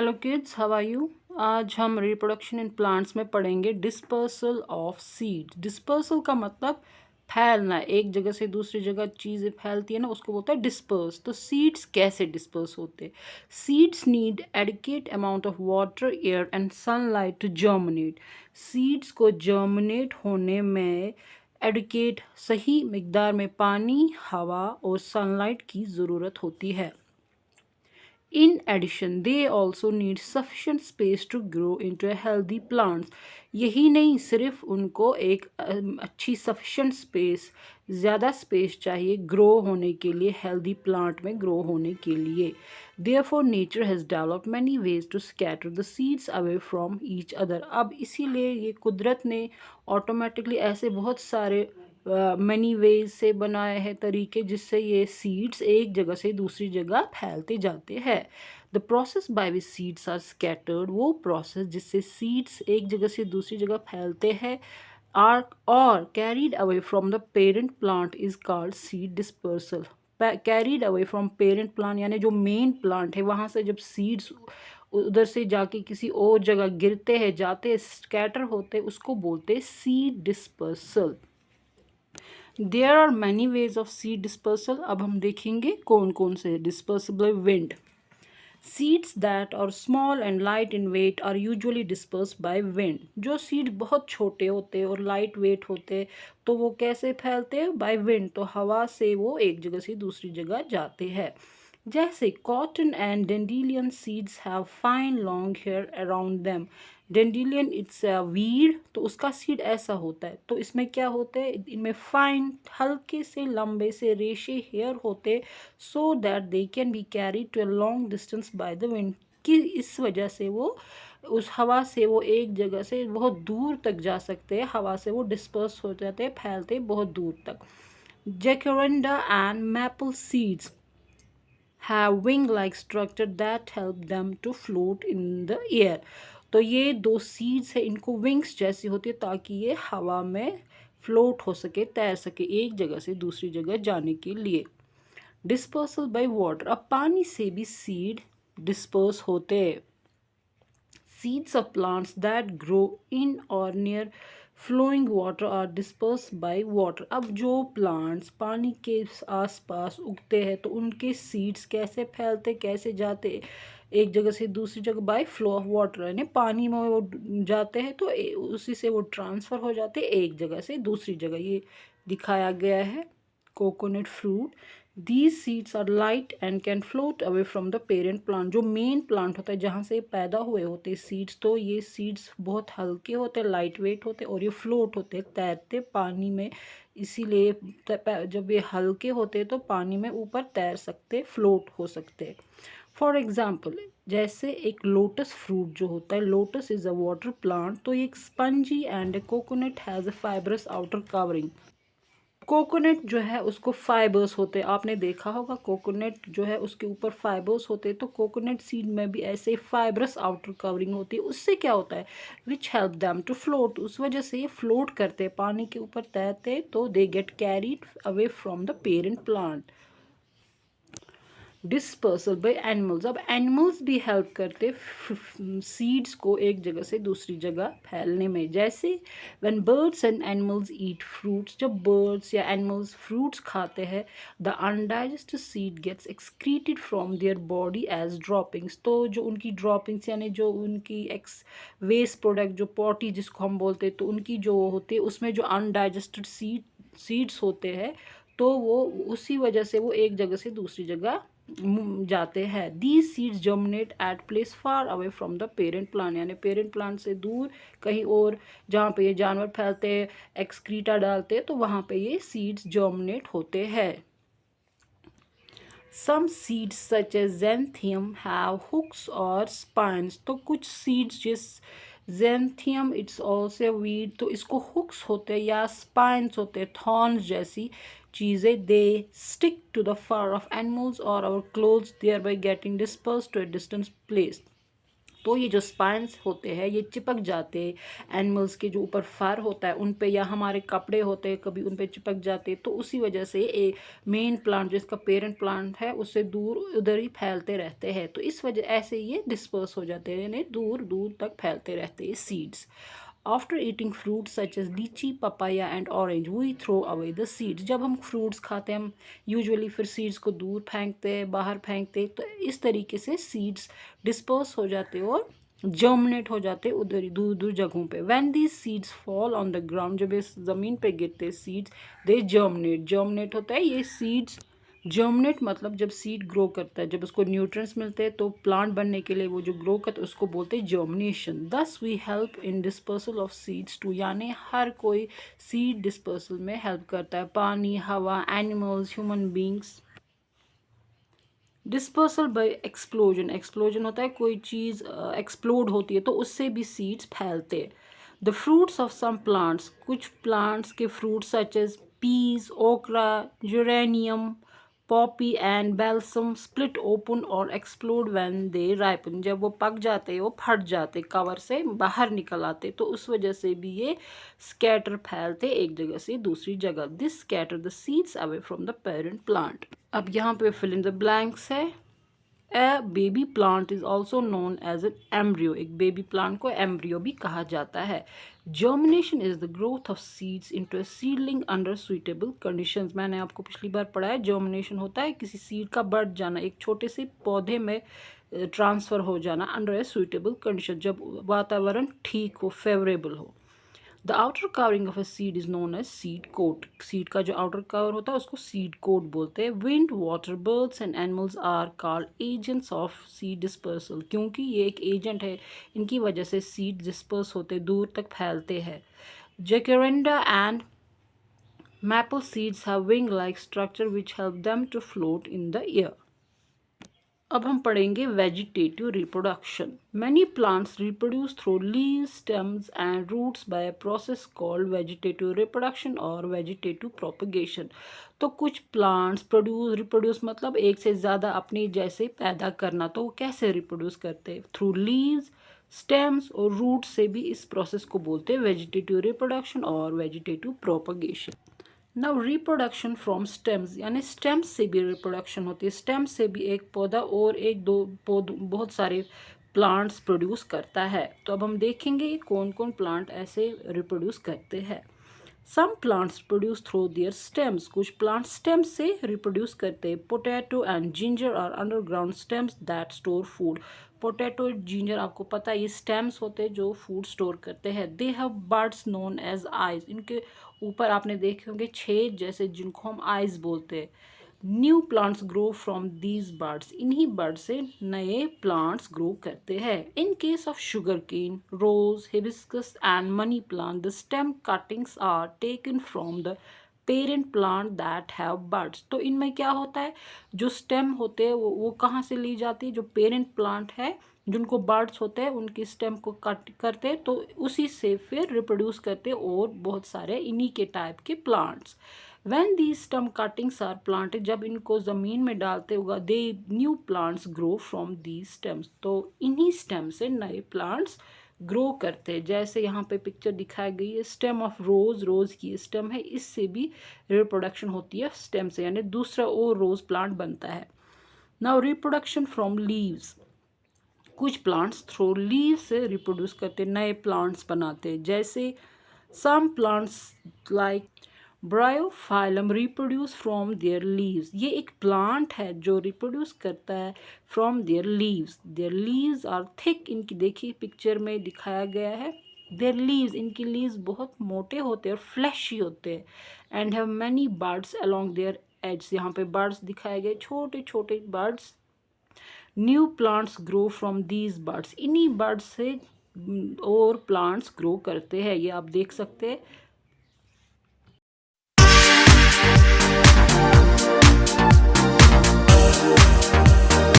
Hello kids, how are you. आज हम reproduction in plants में पढ़ेंगे डिस्पर्सल ऑफ सीड्स। डिस्पर्सल का मतलब फैलना, एक जगह से दूसरी जगह चीज़ें फैलती है ना, उसको बोलता है डिस्पर्स। तो सीड्स कैसे डिस्पर्स होते हैं? Seeds need adequate amount of water, air and sunlight to germinate. Seeds को जर्मिनेट होने में एडिकेट सही मिकदार में पानी, हवा और सनलाइट की ज़रूरत होती है। In addition, they also need sufficient space to grow into a healthy plants. यही नहीं, सिर्फ उनको एक अच्छी sufficient space, ज़्यादा space चाहिए grow होने के लिए, healthy plant में grow होने के लिए. Therefore, nature has developed many ways to scatter the seeds away from each other. अब इसीलिए ये कुदरत ने automatically ऐसे बहुत सारे मनी वेज से बनाए हैं तरीके, जिससे ये सीड्स एक जगह से दूसरी जगह फैलते जाते हैं। The process by which seeds are scattered, वो प्रोसेस जिससे सीड्स एक जगह से दूसरी जगह फैलते हैं, आर और carried away from the parent plant is called seed dispersal. Carried away from parent plant यानी जो मेन प्लांट है, वहाँ से जब सीड्स उधर से जाके किसी और जगह गिरते हैं, जाते हैं, स्कैटर होते हैं, उसको बोलते हैं seed dispersal. There are many ways of seed dispersal. अब हम देखेंगे कौन कौन से। Dispersible wind, seeds that are small and light in weight are usually disperse by wind. जो सीड बहुत छोटे होते और लाइट वेट होते, तो वो कैसे फैलते हैं? By wind. तो हवा से वो एक जगह से दूसरी जगह जाते हैं। जैसे cotton and dandelion seeds have fine long hair around them. Dandelion it's a weed, तो उसका सीड ऐसा होता है। तो इसमें क्या होते हैं? इनमें फाइन, हल्के से लंबे से रेशे हेयर होते, so that they can be carry to a long distance by the wind. कि इस वजह से वो उस हवा से वो एक जगह से बहुत दूर तक जा सकते हैं। हवा से वो डिस्पर्स हो जाते हैं, फैलते बहुत दूर तक। Jacaranda and maple seeds have wing-like structure that help them to float in the air। तो ये दो सीड्स है, इनको विंग्स जैसी होती है ताकि ये हवा में फ्लोट हो सके, तैर सके एक जगह से दूसरी जगह जाने के लिए। डिस्पर्सल बाय वाटर, अब पानी से भी सीड डिस्पर्स होते हैं। Seeds of plants that grow in or near flowing water are dispersed by water। अब जो प्लांट्स पानी के आसपास उगते हैं, तो उनके सीड्स कैसे फैलते, कैसे जाते एक जगह से दूसरी जगह? बाय फ्लो ऑफ वाटर, यानी पानी में वो जाते हैं, तो उसी से वो ट्रांसफ़र हो जाते हैं एक जगह से दूसरी जगह। ये दिखाया गया है। Coconut fruit, these seeds are light and can float away from the parent plant. जो मेन प्लांट होता है जहाँ से पैदा हुए होते हैं सीड्स, तो ये सीड्स बहुत हल्के होते हैं, लाइट वेट होते हैं, और ये फ्लोट होते हैं, तैरते पानी में। इसीलिए जब ये हल्के होते हैं तो पानी में ऊपर तैर सकते, फ्लोट हो सकते। फॉर एग्जाम्पल, जैसे एक लोटस फ्रूट जो होता है, lotus is a water plant, तो ये एक spongy and coconut has a fibrous outer covering. Coconut जो है उसको फाइबर्स होते हैं, आपने देखा होगा कोकोनट जो है उसके ऊपर फाइबर्स होते हैं। तो कोकोनट सीड में भी ऐसे फाइब्रस आउटर कवरिंग होती है। उससे क्या होता है? Which help them to float, उस वजह से ये फ्लोट करते हैं, पानी के ऊपर तैरते, तो they get carried away from the parent plant. Dispersal by animals, अब एनिमल्स भी हेल्प करते सीड्स को एक जगह से दूसरी जगह फैलने में। जैसे when birds and animals eat fruits, जब बर्ड्स या एनिमल्स फ्रूट्स खाते हैं, the undigested seed gets excreted from their body as droppings. तो जो उनकी ड्रॉपिंग्स यानी जो उनकी एक्स वेस्ट प्रोडक्ट, जो पॉटी जिसको हम बोलते हैं, तो उनकी जो होती है उसमें जो अनडाइजेस्टेड सीड्स होते हैं, तो वो उसी वजह से वो एक जगह से दूसरी जगह जाते हैं। These seeds germinate at place far away from the parent plant, यानी पेरेंट प्लांट से दूर कहीं और जहाँ पे ये जानवर फैलते हैं, एक्सक्रीटा डालते हैं, तो वहाँ पे ये सीड्स जर्मिनेट होते हैं। Some seeds such as xanthium have hooks or spines। तो कुछ सीड्स जिस xanthium इट्स ऑल्सो वीड, तो इसको हुक्स होते हैं या स्पाइन्स होते हैं, थॉर्न्स जैसी चीज़ें। They stick to the fur of animals और our clothes, thereby getting disperse to a distant place. तो ये जो स्पाइन्स होते हैं ये चिपक जाते एनिमल्स के जो ऊपर फर होता है उन पे, या हमारे कपड़े होते हैं कभी उन पे चिपक जाते, तो उसी वजह से ए मेन प्लांट जो इसका पेरेंट प्लांट है उससे दूर उधर ही फैलते रहते हैं, तो इस वजह ऐसे ये डिस्पर्स हो जाते हैं, यानी दूर दूर तक फैलते रहते हैं seeds. After eating fruits such as lychee, papaya and orange, we throw away the seeds. जब हम फ्रूट्स खाते हैं हम यूजुअली फिर सीड्स को दूर फेंकते हैं, बाहर फेंकते हैं, तो इस तरीके से सीड्स डिस्पर्स हो जाते हैं और जर्मिनेट हो जाते उधर दूर दूर जगहों पे। When these seeds fall on the ground, जब इस ज़मीन पे गिरते सीड्स, दे जर्मिनेट, जर्मिनेट होता है ये सीड्स, जर्मिनेट मतलब जब सीड ग्रो करता है, जब उसको न्यूट्रिएंट्स मिलते हैं तो प्लांट बनने के लिए वो जो ग्रो करता है उसको बोलते हैं germination. Thus we help in dispersal of seeds too, यानी हर कोई सीड डिस्पर्सल में हेल्प करता है, पानी, हवा, animals, human beings. Dispersal by explosion, explosion होता है कोई चीज़ एक्सप्लोड होती है तो उससे भी सीड्स फैलते हैं। The fruits of some plants, कुछ प्लांट्स के fruits such as peas, okra, uranium, poppy and balsam split open और एक्सप्लोड व्हेन दे राइपन, जब वो पक जाते वो फट जाते, कवर से बाहर निकल आते, तो उस वजह से भी ये स्कैटर फैलते एक जगह से दूसरी जगह। This scatter the seeds away from the parent plant. अब यहाँ पे फिल इन द ब्लैंक्स है। A baby plant is also known as an embryo, एक बेबी प्लांट को एम्ब्रियो भी कहा जाता है। Germination is the growth of seeds into a seedling under suitable conditions, मैंने आपको पिछली बार पढ़ा है जर्मिनेशन होता है किसी सीड का बढ़ जाना, एक छोटे से पौधे में ट्रांसफ़र हो जाना अंडर ए सुइटेबल कंडीशन, जब वातावरण ठीक हो, फेवरेबल हो। The outer covering of a seed is known as seed coat, seed का जो आउटर कवर होता है उसको सीड कोट बोलते हैं। Wind, water, birds and animals are called agents of seed dispersal, क्योंकि ये एक एजेंट है, इनकी वजह से सीड डिस्पर्स होते दूर तक फैलते हैं। Jacaranda and maple seeds have wing like structure which help them to float in the air. अब हम पढ़ेंगे vegetative reproduction. Many plants reproduce through leaves, stems and roots by a process called vegetative reproduction और vegetative propagation. तो कुछ plants reproduce मतलब एक से ज़्यादा अपने जैसे पैदा करना, तो वो कैसे रिप्रोड्यूस करते हैं? थ्रू लीव्स, स्टेम्स और रूट्स से भी इस प्रोसेस को बोलते हैं वेजिटेटिव रिप्रोडक्शन और vegetative propagation. Now reproduction from stems, यानी स्टेम्स से भी रिप्रोडक्शन होती है, स्टेम्स से भी एक पौधा और एक दो बहुत सारे प्लांट्स प्रोड्यूस करता है। तो अब हम देखेंगे कौन कौन प्लांट ऐसे रिप्रोड्यूस करते हैं। Some plants produce through their stems, कुछ प्लांट्स स्टेम्स से रिप्रोड्यूस करते हैं। Potato and ginger are underground stems that store food. Potato, ginger आपको पता है ये स्टेम्स होते हैं जो फूड स्टोर करते हैं। They have buds known as eyes, इनके ऊपर आपने देखे होंगे छेद जैसे जिनको हम आइज बोलते हैं। New plants grow from these buds, इन्हीं बर्ड से नए प्लांट्स ग्रो करते हैं। In case of sugar cane, rose, hibiscus and money plant, the stem cuttings are taken from the parent plant that have buds. तो इनमें क्या होता है, जो स्टेम होते हैं वो कहाँ से ली जाती है, जो पेरेंट प्लांट है जिनको बर्ड्स होते हैं उनकी स्टेम को कट करते हैं, तो उसी से फिर रिप्रोड्यूस करते हैं और बहुत सारे इन्हीं के टाइप के plants. When the stem cuttings are planted, जब इनको ज़मीन में डालते होगा, they new plants grow from the stems, तो इन्हीं स्टेम से नए प्लांट्स ग्रो करते हैं। जैसे यहाँ पे पिक्चर दिखाई गई है स्टेम ऑफ रोज, रोज की स्टेम है, इससे भी रिप्रोडक्शन होती है स्टेम से, यानी दूसरा और रोज प्लांट बनता है। नाउ रिप्रोडक्शन फ्रॉम लीव्स, कुछ प्लांट्स थ्रू लीव से रिप्रोड्यूस करते, नए प्लांट्स बनाते, जैसे some plants like bryophyllum reproduce from their leaves, ये एक प्लांट है जो रिप्रोड्यूस करता है from their leaves. Their leaves are thick, इनकी देखिए पिक्चर में दिखाया गया है, देयर लीव्स, इनकी लीव्स बहुत मोटे होते हैं और फ्लैशी होते हैं, and have many buds along their edges, यहाँ पे बर्ड्स दिखाए गए, छोटे छोटे buds. New plants grow from these buds, इन्हीं बर्ड्स से और प्लांट्स ग्रो करते हैं, ये आप देख सकते हैं